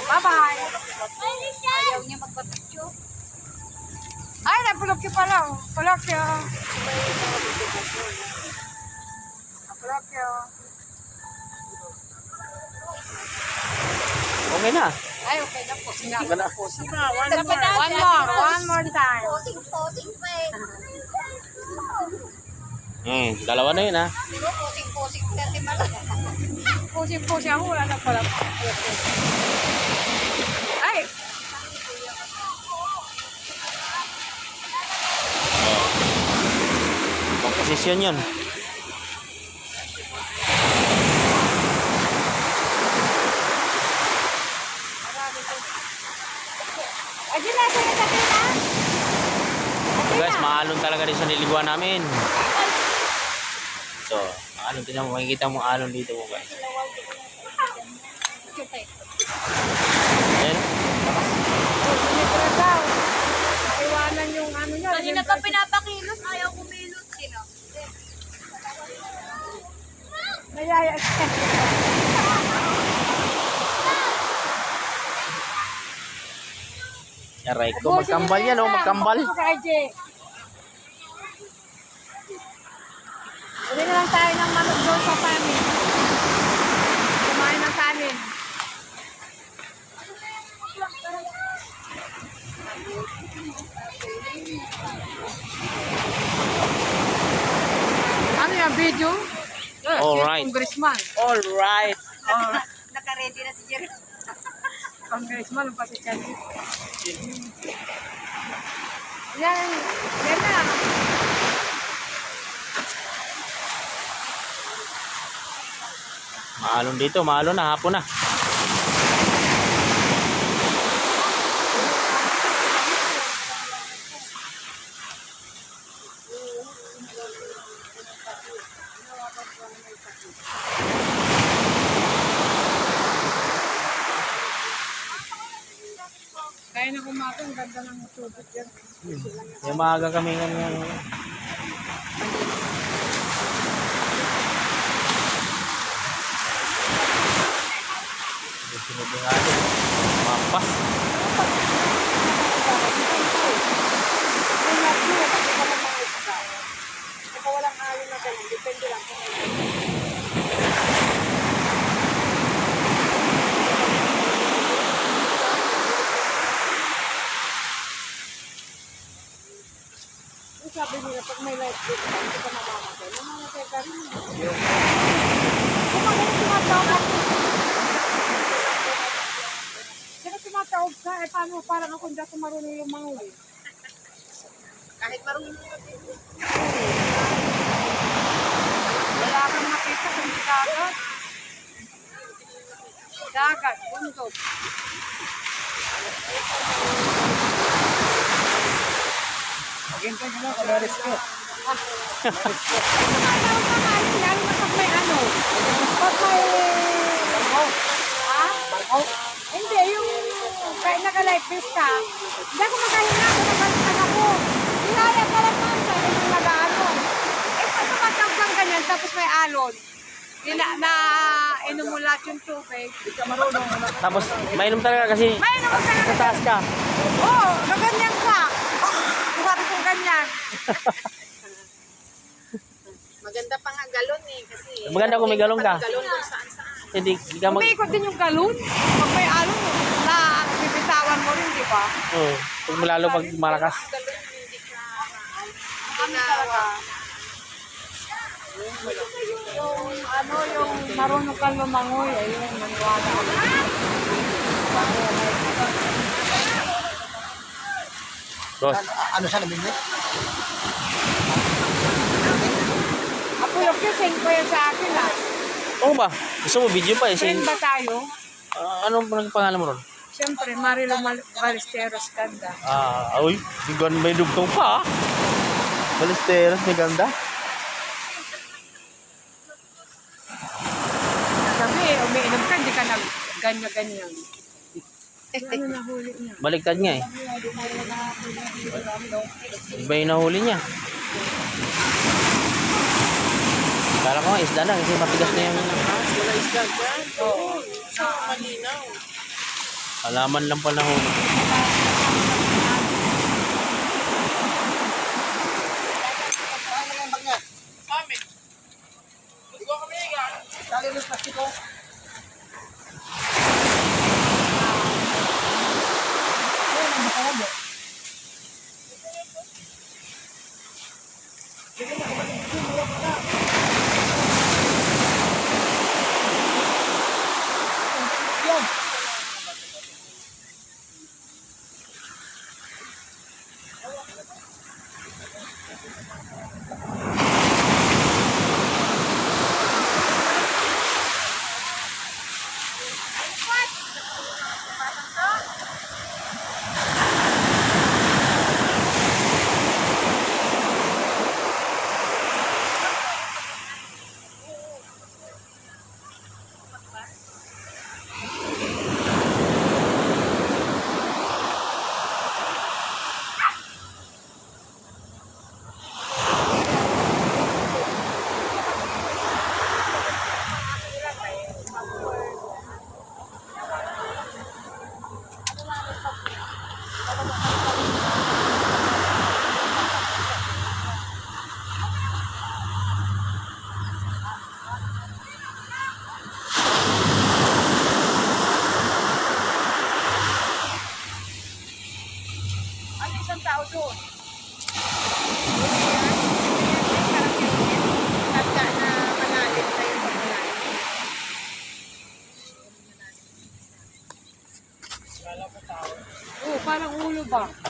Bye-bye. Ayaw niya magpapicture. Ay, napulog siya pala. Pulog siya. Napulog siya. Okay na. Ay, okay na po. Okay na. One more time. Posing pa eh. Dalawa na yun ha. Pero posing pa si Mara. Pusing-pusing ako. Wala na pala. Ay! Posisyon yun. Ayun na, sa'yo na kita. So guys, maalon talaga rin sa niliguan namin. So, maalon. Tignan mo, makikita mo alon dito mo guys. Ayan. Sinipra daw. Iwanan yung ano niya. Kanina pa pinapakilos, ayaw kumilos. Sino? Nayaya siya. Aray ko, magkambal yan oh, magkambal. Uli na lang tayo ng manok doon sa pamin. Kumain ng kanin. Ano yung video? Alright. Congressman. Alright. Naka-ready na si Jerry. Congressman, pati siya. Yan na. Maalon dito, maalon na, hapon na. Kaya na kumakang, ganda ng tubig yan. Yung maaga kami ngayon. Sunod yung alon. Mapas. Kung walang alon na ganun, depende lang kung sabi nila, pag may light dito, hindi ka mamamatay. Mamamatay ka rin. Kung ako tumatawag, sino tumatawag ka? Eh, paano? Parang ako hindi ako marunong lumangoy. Kahit marunong ka din. Wala kang makita kung di dagat. Dagat, bundok. Maghintay ka na, kalaris ko. Tumatawag ka nga, lalo na pag may ano. Pag may... Ha? Hindi, yung kahit naka-life vest ka, hindi ako makahinga, nagalitan ako. Hinaya ka lang man sa yung nag-ano. Eh, pag tumatawag kang ganyan, tapos may alon, na inom mo lahat yung tubig. Hindi ka marunong. Tapos, mainom talaga kasi Mainom ka talaga. sa taas ka. Oo, naganyan ka. Sabi ko ganyan. Maganda pa nga galon eh. Kasi Maganda kung may galon ka. Galon kung saan-saan. Hindi ka Umiikot din yung galon. Pag may alon, na bibitawan mo rin, di ba? Pag lalo pag malakas. Galon hindi ka... Kami talaga. Yung ano, yung marunong kang lumangoy, ayun, maniwala ako. Boss, Ano siya nabili? Apo yung kising ko yan sa akin ah. oo ba? Gusto mo video pa eh. Friend ba tayo? Anong pangalan mo ron? Siyempre, Marilo Ballesteros Ganda. Uy, may dugtong pa ah. Ballesteros, may ganda. Sabi, umiinom ka, hindi ka nag-ganyan-ganyan. Ano nahuli niya? Baliktad nga eh. Iba yung nahuli niya. Kala ko nga isda lang kasi matigas na yung... Oo. So, mali Halaman lang pala huli. Ano isang tao doon? Tanda na malalim na yung pagmalalim. Oo, parang ulo ba?